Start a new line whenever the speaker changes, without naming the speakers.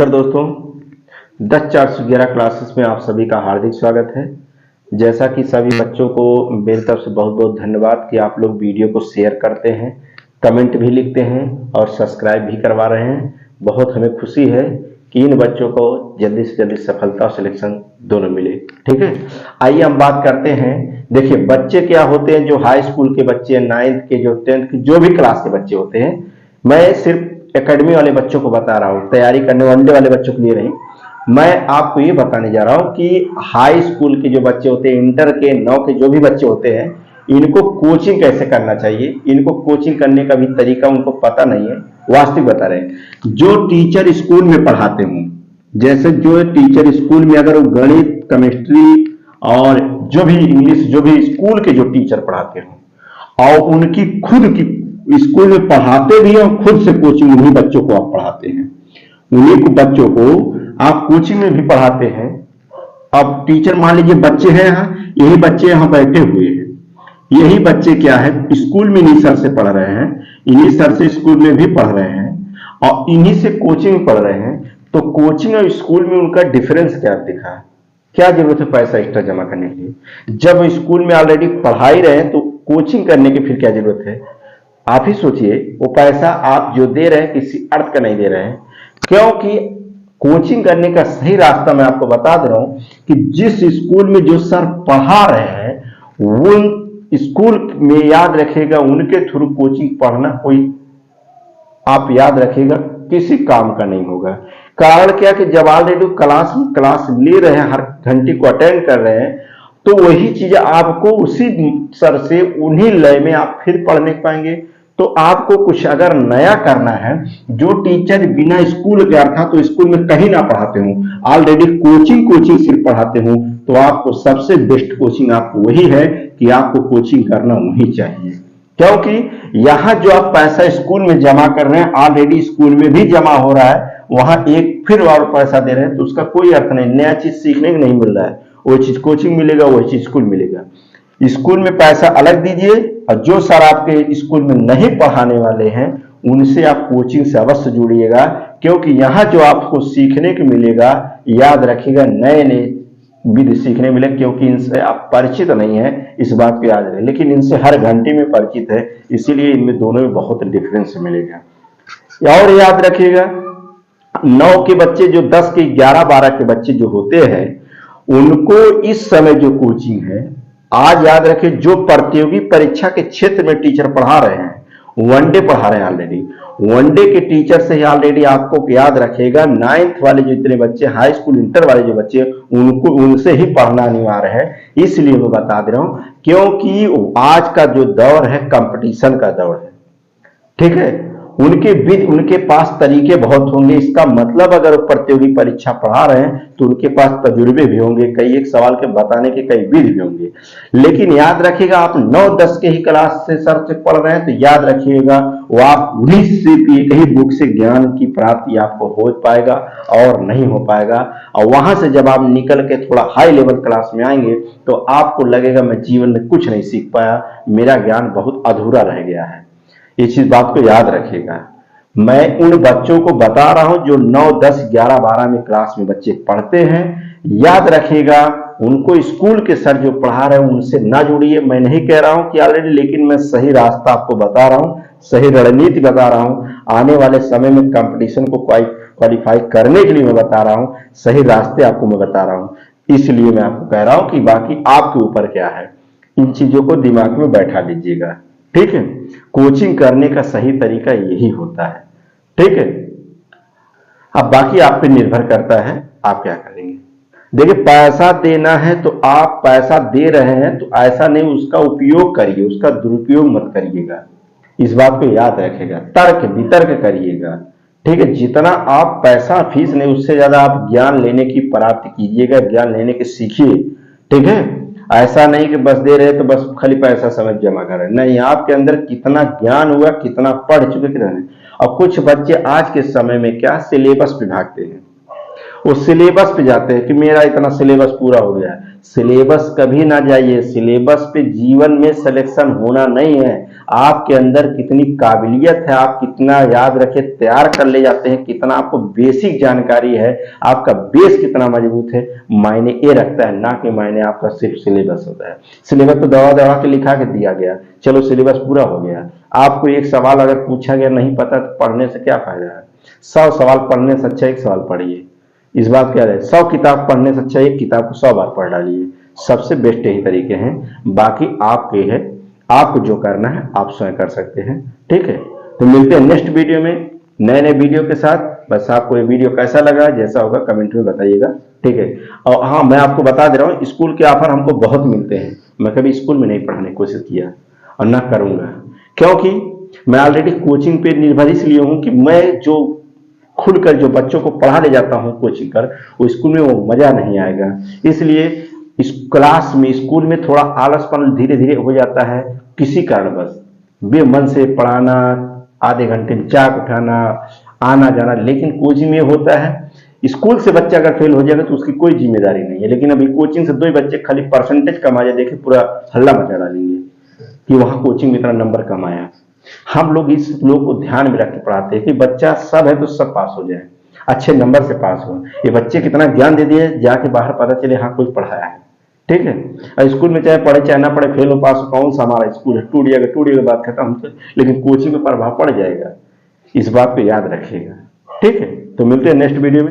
नमस्कार दोस्तों, 10-411 क्लासेस में आप सभी का हार्दिक स्वागत है। जैसा कि सभी बच्चों को मेरी तरफ से बहुत बहुत धन्यवाद कि आप लोग वीडियो को शेयर करते हैं, कमेंट भी लिखते हैं और सब्सक्राइब भी करवा रहे हैं। बहुत हमें खुशी है कि इन बच्चों को जल्दी से जल्दी सफलता और सिलेक्शन दोनों मिले। ठीक है, आइए हम बात करते हैं। देखिए, बच्चे क्या होते हैं, जो हाई स्कूल के बच्चे, 9th के, जो 10th के, जो भी क्लास के बच्चे होते हैं, मैं सिर्फ एकेडमी वाले बच्चों को बता रहा हूँ, तैयारी करने वनडे वाले बच्चों के लिए नहीं। मैं आपको ये बताने जा रहा हूँ कि हाई स्कूल के जो बच्चे होते हैं, इंटर के 9 के जो भी बच्चे होते हैं, इनको कोचिंग कैसे करना चाहिए, इनको कोचिंग करने का भी तरीका उनको पता नहीं है। वास्तविक बता रहे हैं, जो टीचर स्कूल में पढ़ाते हों, जैसे जो टीचर स्कूल में अगर वो गणित, केमिस्ट्री और जो भी इंग्लिश, जो भी स्कूल के जो टीचर पढ़ाते हों और उनकी खुद की स्कूल में पढ़ाते भी हैं और खुद से कोचिंग उन्हीं बच्चों को आप पढ़ाते हैं, उन्हीं को बच्चों को आप कोचिंग में भी पढ़ाते हैं। अब टीचर मान लीजिए बच्चे हैं यहाँ, यही बच्चे यहाँ बैठे हुए हैं, यही बच्चे क्या है स्कूल में इन्हीं सर से पढ़ रहे हैं, इन्हीं सर से स्कूल में भी पढ़ रहे हैं और इन्हीं से कोचिंग में पढ़ रहे हैं। तो कोचिंग और स्कूल में उनका डिफरेंस क्या दिखा है? क्या जरूरत है पैसा एक्स्ट्रा जमा करने के लिए? जब स्कूल में ऑलरेडी पढ़ा ही रहे हैं तो कोचिंग करने की फिर क्या जरूरत है? आप ही सोचिए, वो पैसा आप जो दे रहे हैं किसी अर्थ का नहीं दे रहे हैं, क्योंकि कोचिंग करने का सही रास्ता मैं आपको बता दे रहा हूं कि जिस स्कूल में जो सर पढ़ा रहे हैं वो स्कूल में याद रखेगा, उनके थ्रू कोचिंग पढ़ना कोई आप याद रखेगा किसी काम का नहीं होगा। कारण क्या कि जब ऑलरेडी क्लास ले रहे हैं, हर घंटे को अटेंड कर रहे हैं, तो वही चीज आपको उसी सर से उन्हीं लय में आप फिर पढ़ने पाएंगे। तो आपको कुछ अगर नया करना है, जो टीचर बिना स्कूल के अर्थात तो स्कूल में कहीं ना पढ़ाते हो, ऑलरेडी कोचिंग सिर्फ पढ़ाते हो, तो आपको सबसे बेस्ट कोचिंग आपको वही है कि आपको कोचिंग करना वही चाहिए। क्योंकि यहां जो आप पैसा स्कूल में जमा कर रहे हैं, ऑलरेडी स्कूल में भी जमा हो रहा है, वहां एक फिर और पैसा दे रहे हैं, तो उसका कोई अर्थ नहीं, नया चीज सीखने को नहीं मिल रहा है। वो चीज कोचिंग मिलेगा, वही चीज स्कूल मिलेगा। स्कूल में पैसा अलग दीजिए और जो सर आपके स्कूल में नहीं पढ़ाने वाले हैं उनसे आप कोचिंग से अवश्य जुड़िएगा, क्योंकि यहां जो आपको सीखने को मिलेगा, याद रखिएगा, नए नए विधि सीखने मिले, क्योंकि इनसे आप परिचित नहीं है, इस बात को याद रहे, लेकिन इनसे हर घंटे में परिचित है, इसीलिए इनमें दोनों में बहुत डिफरेंस मिलेगा। और याद रखिएगा, 9 के बच्चे जो 10 के 11-12 के बच्चे जो होते हैं, उनको इस समय जो कोचिंग है, आज याद रखें, जो प्रतियोगी परीक्षा के क्षेत्र में टीचर पढ़ा रहे हैं, वनडे पढ़ा रहे हैं ऑलरेडी, वनडे के टीचर से ही ऑलरेडी आपको याद रखेगा 9th वाले जो इतने बच्चे, हाई स्कूल इंटर वाले जो बच्चे, उनको उनसे ही पढ़ना अनिवार्य है। इसलिए मैं बता दे रहा हूं, क्योंकि आज का जो दौर है कंपटीशन का दौर है। ठीक है, उनके पास तरीके बहुत होंगे। इसका मतलब अगर प्रतियोगी परीक्षा पढ़ा रहे हैं तो उनके पास तजुर्बे भी होंगे, कई एक सवाल के बताने के कई विधि भी होंगे। लेकिन याद रखिएगा, आप 9-10 के ही क्लास से सर से पढ़ रहे हैं तो याद रखिएगा, वो आप उन्हीं से कहीं बुक से ज्ञान की प्राप्ति आपको हो पाएगा और नहीं हो पाएगा। और वहां से जब आप निकल के थोड़ा हाई लेवल क्लास में आएंगे तो आपको लगेगा मैं जीवन में कुछ नहीं सीख पाया, मेरा ज्ञान बहुत अधूरा रह गया है। ये चीज बात को याद रखिएगा। मैं उन बच्चों को बता रहा हूं जो 9, 10, 11, 12 में क्लास में बच्चे पढ़ते हैं, याद रखिएगा, उनको स्कूल के सर जो पढ़ा रहे हैं उनसे ना जुड़िए। मैं नहीं कह रहा हूं कि ऑलरेडी, लेकिन मैं सही रास्ता आपको बता रहा हूं, सही रणनीति बता रहा हूं। आने वाले समय में कंपटीशन को क्वालिफाई करने के लिए मैं बता रहा हूं, सही रास्ते आपको मैं बता रहा हूं। इसलिए मैं आपको कह रहा हूं कि बाकी आपके ऊपर क्या है, इन चीजों को दिमाग में बैठा लीजिएगा। ठीक है, कोचिंग करने का सही तरीका यही होता है। ठीक है, अब बाकी आप पे निर्भर करता है आप क्या करेंगे। देखिए, पैसा देना है तो आप पैसा दे रहे हैं तो ऐसा नहीं उसका उपयोग करिए, उसका दुरुपयोग मत करिएगा। इस बात को याद रखेगा, तर्क वितर्क करिएगा। ठीक है, जितना आप पैसा फीस नहीं, उससे ज्यादा आप ज्ञान लेने की प्राप्ति कीजिएगा, ज्ञान लेने के सीखिए। ठीक है, ऐसा नहीं कि बस दे रहे तो बस खाली पैसा समझ जमा कर रहे, नहीं, आपके अंदर कितना ज्ञान हुआ, कितना पढ़ चुके कितना। और कुछ बच्चे आज के समय में क्या सिलेबस पे भागते हैं, वो सिलेबस पे जाते हैं कि मेरा इतना सिलेबस पूरा हो गया है। सिलेबस कभी ना जाइए, सिलेबस पे जीवन में सिलेक्शन होना नहीं है। आपके अंदर कितनी काबिलियत है, आप कितना याद रखे तैयार कर ले जाते हैं, कितना आपको बेसिक जानकारी है, आपका बेस कितना मजबूत है, मायने ये रखता है, ना कि मायने आपका सिर्फ सिलेबस होता है। सिलेबस तो दवा दवा के लिखा के दिया गया, चलो सिलेबस पूरा हो गया। आपको एक सवाल अगर पूछा गया नहीं पता तो पढ़ने से क्या फायदा है? 100 सवाल पढ़ने से अच्छा एक सवाल पढ़िए। इस बात क्या है, 100 किताब पढ़ने से अच्छा एक किताब को 100 बार पढ़ डालिए। सबसे बेस्ट यही तरीके हैं, बाकी आपके है, आपको जो करना है आप स्वयं कर सकते हैं। ठीक है, तो मिलते हैं नेक्स्ट वीडियो में नए नए वीडियो के साथ। बस आपको ये वीडियो कैसा लगा, जैसा होगा कमेंट में बताइएगा। ठीक है, और हाँ मैं आपको बता दे रहा हूँ, स्कूल के ऑफर हमको बहुत मिलते हैं। मैं कभी स्कूल में नहीं पढ़ाने की कोशिश किया और ना करूंगा, क्योंकि मैं ऑलरेडी कोचिंग पे निर्भर इसलिए हूँ कि मैं जो खुलकर जो बच्चों को पढ़ा ले जाता हूँ कोचिंग कर, वो स्कूल में वो मजा नहीं आएगा। इसलिए इस क्लास में स्कूल में थोड़ा आलसपन धीरे धीरे हो जाता है, किसी कारणवश बेमन से पढ़ाना, आधे घंटे में चाक उठाना, आना जाना। लेकिन कोचिंग में होता है, स्कूल से बच्चा अगर फेल हो जाएगा तो उसकी कोई जिम्मेदारी नहीं है, लेकिन अभी कोचिंग से 2 बच्चे खाली परसेंटेज कमा जाए, देखे पूरा हल्ला मचा डालेंगे कि वहां कोचिंग में इतना नंबर कमाया। हम लोग इस लोग को ध्यान में रख के पढ़ाते हैं कि बच्चा सब है तो सब पास हो जाए, अच्छे नंबर से पास हो। ये बच्चे कितना ज्ञान दे दिए, जाके बाहर पता चले हाँ कोई पढ़ाया है। ठीक है, और स्कूल में चाहे पढ़े चाहे ना पढ़े, फेल हो पास हो, कौन सा हमारा स्कूल है, टूट जाएगा बात खत्म। लेकिन कोचिंग में प्रभाव पड़ जाएगा, इस बात पे याद रखिएगा। ठीक है, तो मिलते हैं नेक्स्ट वीडियो में।